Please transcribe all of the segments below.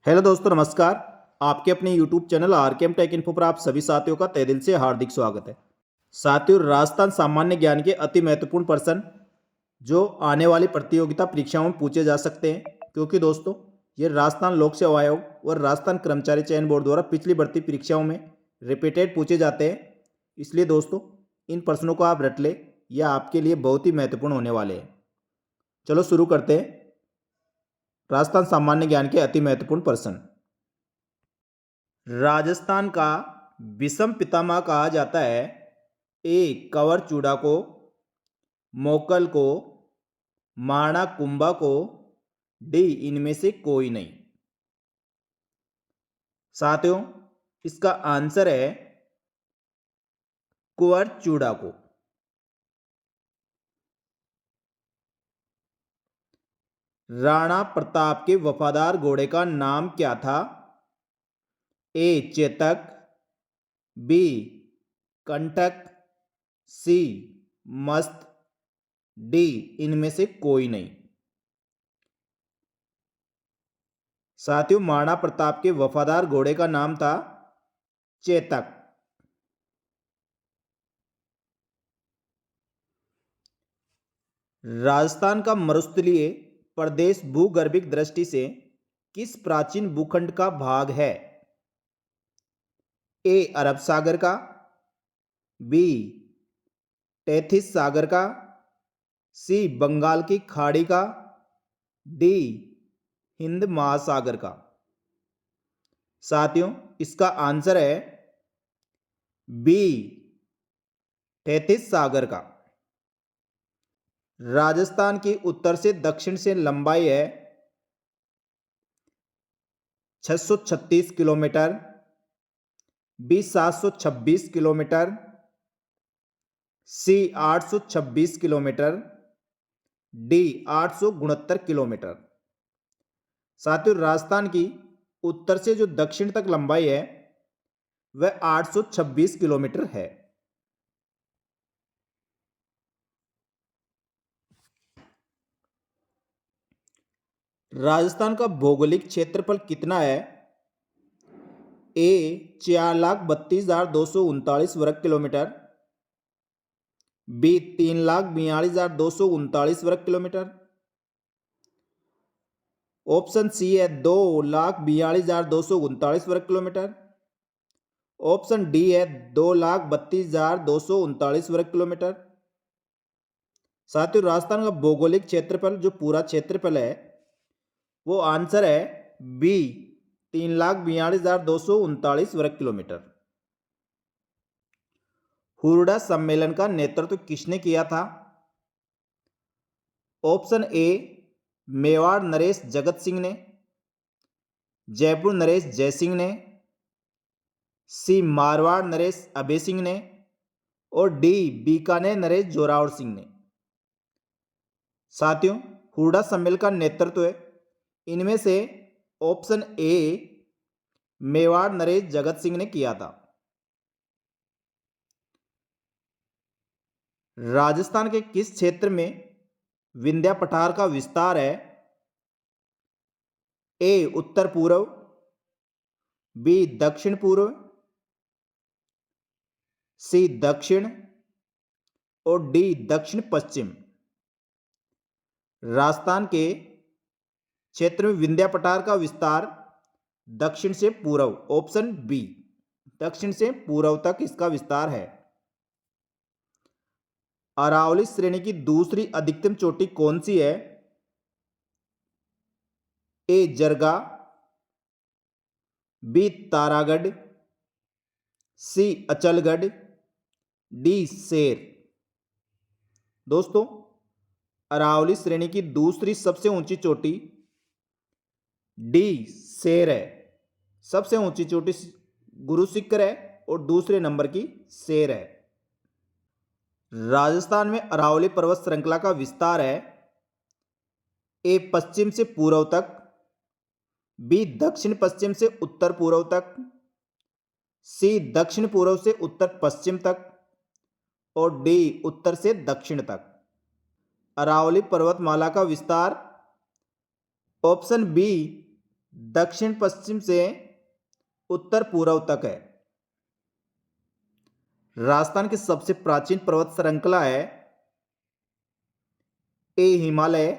Hello दोस्तों, नमस्कार। आपके अपने YouTube channel RKM take info पर आप सभी साथियों का तहे दिल से हार्दिक स्वागत है। साथियों, राजस्थान सामान्य ज्ञान के अति महत्वपूर्ण प्रश्न जो आने वाली प्रतियोगिता परीक्षाओं में पूछे जा सकते हैं, क्योंकि दोस्तों ये राजस्थान लोक सेवा आयोग और राजस्थान कर्मचारी चयन बोर्ड द्वारा पिछली भर्ती परीक्षाओं में रिपीटेड पूछे जाते हैं। इसलिए दोस्तों इन प्रश्नों को आप रट ले, यह आपके लिए बहुत ही महत्वपूर्ण होने वाले हैं। चलो शुरू करते हैं। राजस्थान सामान्य ज्ञान के अति महत्वपूर्ण प्रश्न। राजस्थान का विषम पितामह कहा जाता है। ए कंवर चूड़ा को, मोकल को, माणा कुंभा को, डी इनमें से कोई नहीं। साथियों, इसका आंसर है कुंवर चूड़ा को। राणा प्रताप के वफादार घोड़े का नाम क्या था? ए चेतक, बी कंटक, सी मस्त, डी इनमें से कोई नहीं। साथियों, महाराणा प्रताप के वफादार घोड़े का नाम था चेतक। राजस्थान का मरुस्थलीय प्रदेश भूगर्भिक दृष्टि से किस प्राचीन भूखंड का भाग है? ए अरब सागर का, बी टेथिस सागर का, सी बंगाल की खाड़ी का, डी हिंद महासागर का। साथियों, इसका आंसर है बी टेथिस सागर का। राजस्थान की उत्तर से दक्षिण से लंबाई है 636 किलोमीटर, बी 726 किलोमीटर, सी 826 किलोमीटर, डी 869 किलोमीटर। साथियों, राजस्थान की उत्तर से जो दक्षिण तक लंबाई है वह 826 किलोमीटर है। राजस्थान का भौगोलिक क्षेत्रफल कितना है? ए 4,32,239 वर्ग किलोमीटर, बी 3,42,239 वर्ग किलोमीटर, ऑप्शन सी है 2,42,239 वर्ग किलोमीटर, ऑप्शन डी है 2,32,239 वर्ग किलोमीटर। साथियों, राजस्थान का भौगोलिक क्षेत्रफल जो पूरा क्षेत्रफल है वो आंसर है बी 3,42,239 वर्ग किलोमीटर। हुरडा सम्मेलन का नेतृत्व किसने किया था? ऑप्शन ए मेवाड़ नरेश जगत सिंह ने, जयपुर नरेश जयसिंह ने, सी मारवाड़ नरेश अभय सिंह ने, और डी बीकानेर नरेश जोरावर सिंह ने। साथियों, हुरडा सम्मेलन का नेतृत्व इनमें से ऑप्शन ए मेवाड़ नरेश जगत सिंह ने किया था। राजस्थान के किस क्षेत्र में विंध्या पठार का विस्तार है? ए उत्तर पूर्व, बी दक्षिण पूर्व, सी दक्षिण, और डी दक्षिण पश्चिम। राजस्थान के क्षेत्र में विंध्या पठार का विस्तार दक्षिण से पूर्व, ऑप्शन बी दक्षिण से पूर्व तक इसका विस्तार है। अरावली श्रेणी की दूसरी अधिकतम चोटी कौन सी है? ए जरगा, बी तारागढ़, सी अचलगढ़, डी सेर। दोस्तों, अरावली श्रेणी की दूसरी सबसे ऊंची चोटी डी सेर है। सबसे ऊंची चोटी गुरु शिखर है और दूसरे नंबर की सेर है। राजस्थान में अरावली पर्वत श्रृंखला का विस्तार है ए पश्चिम से पूर्व तक, बी दक्षिण पश्चिम से उत्तर पूर्व तक, सी दक्षिण पूर्व से उत्तर पश्चिम तक, और डी उत्तर से दक्षिण तक। अरावली पर्वतमाला का विस्तार ऑप्शन बी दक्षिण पश्चिम से उत्तर पूर्व तक है। राजस्थान की सबसे प्राचीन पर्वत श्रृंखला है ए हिमालय,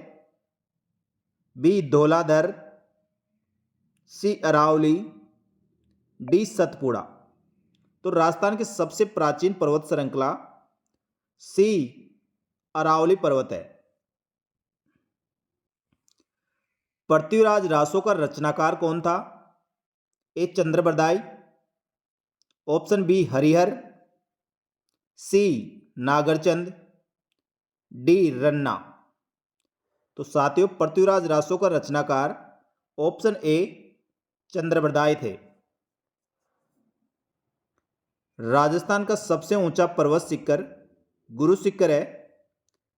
बी धौलाधर, सी अरावली, डी सतपुड़ा। तो राजस्थान की सबसे प्राचीन पर्वत श्रृंखला सी अरावली पर्वत है। पृथ्वीराज रासो का रचनाकार कौन था? ए चंद्रबरदाई, ऑप्शन बी हरिहर, सी नागरचंद, डी रन्ना। तो साथियों, पृथ्वीराज रासो का रचनाकार ऑप्शन ए चंद्रबरदाई थे। राजस्थान का सबसे ऊंचा पर्वत शिखर गुरु शिखर है,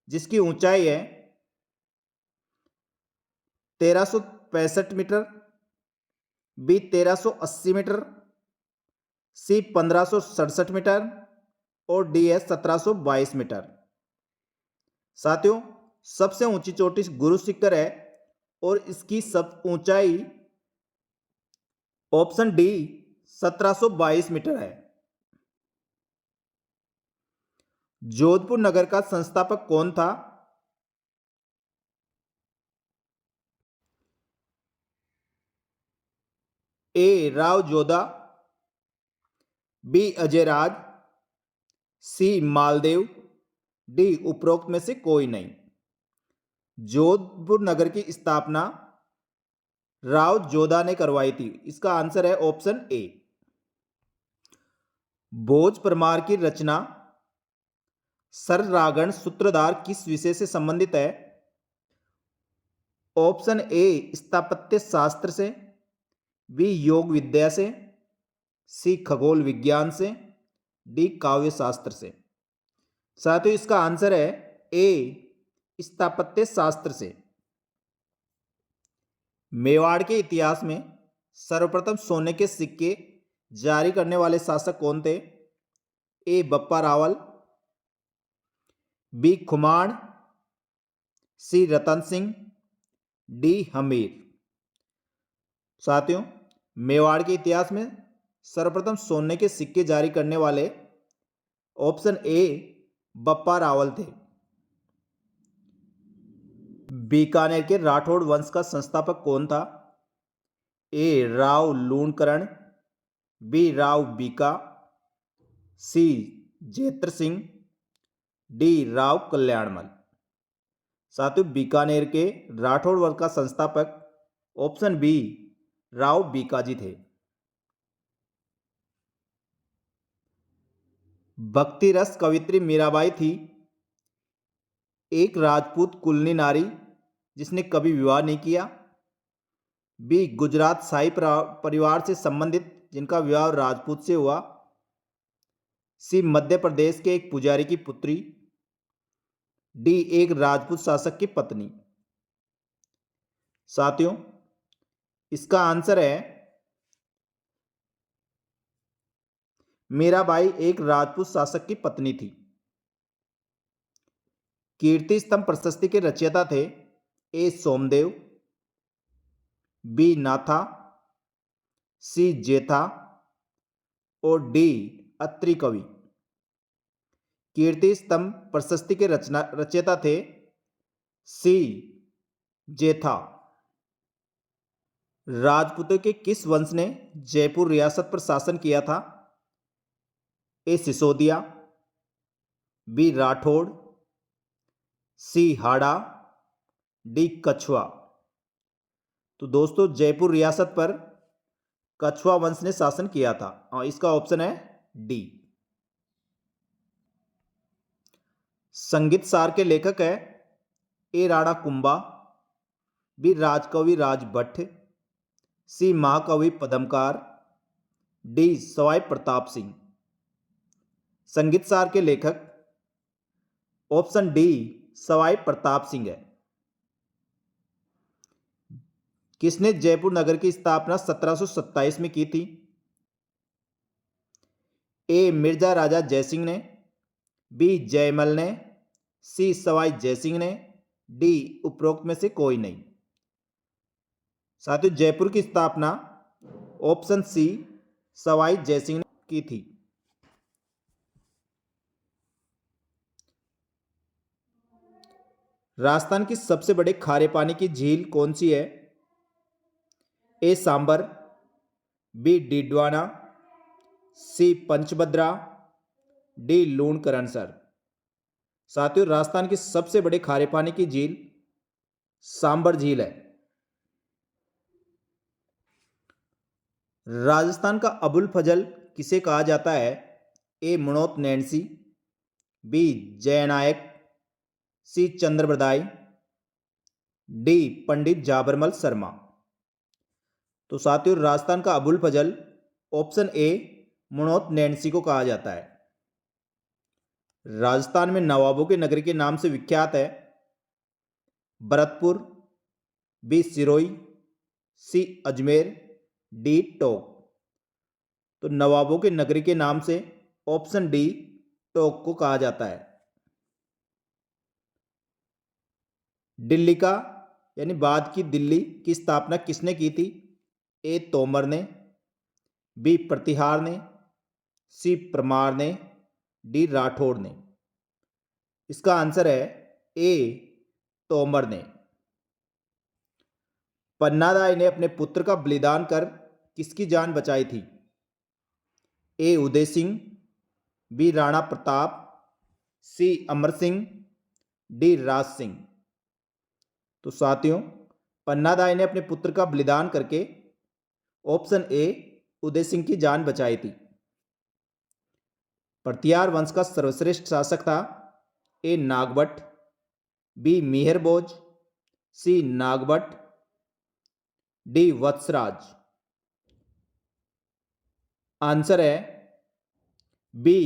जिसकी ऊंचाई है 1365 मीटर, बी 1380 मीटर, सी 1567 मीटर और डी है 1722 मीटर। साथियों, सबसे ऊंची चोटी गुरु शिखर है और इसकी सब ऊंचाई ऑप्शन डी 1722 मीटर है। जोधपुर नगर का संस्थापक कौन था? ए राव जोधा, बी अजयराज, सी मालदेव, डी उपरोक्त में से कोई नहीं। जोधपुर नगर की स्थापना राव जोधा ने करवाई थी। इसका आंसर है ऑप्शन ए। भोज परमार की रचना सर रागण सूत्रधार किस विषय से संबंधित है? ऑप्शन ए स्थापत्य शास्त्र से, बी योग विद्या से, सी खगोल विज्ञान से, डी काव्य शास्त्र से। साथियों, इसका आंसर है ए स्थापत्य शास्त्र से। मेवाड़ के इतिहास में सर्वप्रथम सोने के सिक्के जारी करने वाले शासक कौन थे? ए बप्पा रावल, बी खुमाण, सी रतन सिंह, डी हमीर। साथियों, मेवाड़ के इतिहास में सर्वप्रथम सोने के सिक्के जारी करने वाले ऑप्शन ए बप्पा रावल थे। बीकानेर के राठौड़ वंश का संस्थापक कौन था? ए राव लूणकरण, बी राव बीका, सी जेत्र सिंह, डी राव कल्याणमल। साथियों, बीकानेर के राठौड़ वंश का संस्थापक ऑप्शन बी राव बीकाजी थे। भक्ति रस कवित्री मीराबाई थी एक राजपूत कुलीन नारी जिसने कभी विवाह नहीं किया, बी गुजरात शाही परिवार से संबंधित जिनका विवाह राजपूत से हुआ, सी मध्य प्रदेश के एक पुजारी की पुत्री, डी एक राजपूत शासक की पत्नी। साथियों, इसका आंसर है मीराबाई एक राजपूत शासक की पत्नी थी। कीर्ति स्तंभ प्रशस्ति के रचयिता थे ए सोमदेव, बी नाथा, सी जेठा और डी अत्रि कवि। कीर्ति स्तंभ प्रशस्ति के रचयिता थे सी जेठा। राजपूतों के किस वंश ने जयपुर रियासत पर शासन किया था? ए सिसोदिया, बी राठौड़, सी हाड़ा, डी कछुआ। तो दोस्तों, जयपुर रियासत पर कछुआ वंश ने शासन किया था और इसका ऑप्शन है डी। संगीत सार के लेखक है ए राणा कुंभा, बी राजकवि राजभट्ट, सी महाकवि पद्मकार, डी सवाई प्रताप सिंह। संगीत सार के लेखक ऑप्शन डी सवाई प्रताप सिंह है। किसने जयपुर नगर की स्थापना 1727 में की थी? ए मिर्जा राजा जयसिंह ने, बी जयमल ने, सी सवाई जयसिंह ने, डी उपरोक्त में से कोई नहीं। साथियों जयपुर की स्थापना ऑप्शन सी सवाई जयसिंह ने की थी। राजस्थान की सबसे बड़े खारे पानी की झील कौन सी है? ए सांबर, बी डिडवाना, सी पंचभद्रा, डी लूणकरणसर। साथियों राजस्थान की सबसे बड़े खारे पानी की झील सांबर झील है। राजस्थान का अबुल फजल किसे कहा जाता है? ए मनोत नैन्सी, बी जयनायक, सी चंद्रबरदाई, डी पंडित जाबरमल शर्मा। तो साथियों राजस्थान का अबुल फजल ऑप्शन ए मनोत नैन्सी को कहा जाता है। राजस्थान में नवाबों के नगरी के नाम से विख्यात है भरतपुर, बी सिरोही, सी अजमेर, डी टोंक। तो नवाबों के नगरी के नाम से ऑप्शन डी टोंक को कहा जाता है। दिल्ली का यानी बाद की दिल्ली की स्थापना किसने की थी? ए तोमर ने, बी प्रतिहार ने, सी परमार ने, डी राठौड़ ने। इसका आंसर है ए तोमर ने। पन्नादाई ने अपने पुत्र का बलिदान कर किसकी जान बचाई थी? ए उदय सिंह, बी राणा प्रताप, सी अमर सिंह, डी राज सिंह। तो साथियों पन्नादाई ने अपने पुत्र का बलिदान करके ऑप्शन ए उदय सिंह की जान बचाई थी। प्रतिहार वंश का सर्वश्रेष्ठ शासक था ए नागभट्ट, बी मिहिरभोज, सी नागभट्ट, डी वत्सराज। आंसर है बी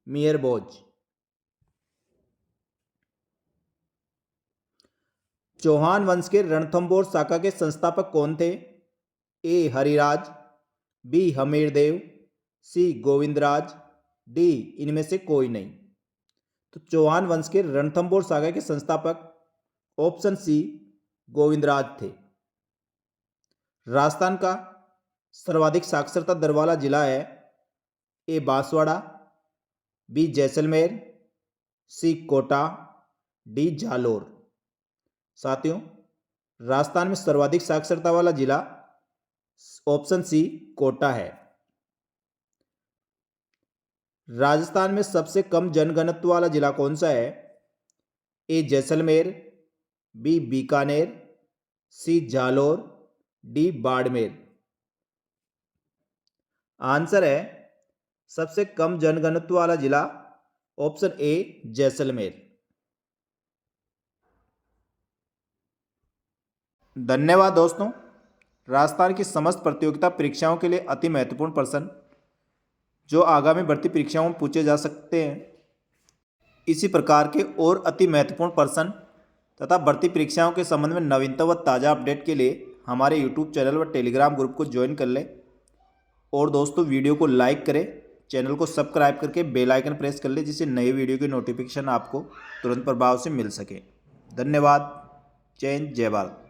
मिहिरभोज। चौहान वंश के रणथंभौर शाखा के संस्थापक कौन थे? ए हरिराज, बी हमीरदेव, सी गोविंदराज, डी इनमें से कोई नहीं। तो चौहान वंश के रणथंभौर शाखा के संस्थापक ऑप्शन सी गोविंदराज थे। राजस्थान का सर्वाधिक साक्षरता दर वाला जिला है ए बांसवाड़ा, बी जैसलमेर, सी कोटा, डी जालोर। साथियों राजस्थान में सर्वाधिक साक्षरता वाला जिला ऑप्शन सी कोटा है। राजस्थान में सबसे कम जनघनत्व वाला जिला कौन सा है? ए जैसलमेर, बी बीकानेर, सी जालोर, डी बाड़मेर। आंसर है सबसे कम जनघनत्व वाला जिला ऑप्शन ए जैसलमेर। धन्यवाद दोस्तों। राजस्थान की समस्त प्रतियोगिता परीक्षाओं के लिए अति महत्वपूर्ण प्रश्न जो आगामी भर्ती परीक्षाओं में पूछे जा सकते हैं, इसी प्रकार के और अति महत्वपूर्ण प्रश्न तथा भर्ती परीक्षाओं के संबंध में नवीनतम व ताज़ा अपडेट के लिए हमारे यूट्यूब चैनल व टेलीग्राम ग्रुप को ज्वाइन कर लें। और दोस्तों वीडियो को लाइक करें, चैनल को सब्सक्राइब करके बेल आइकन प्रेस कर लें जिससे नए वीडियो की नोटिफिकेशन आपको तुरंत प्रभाव से मिल सके। धन्यवाद। जय हिंद, जय भारत।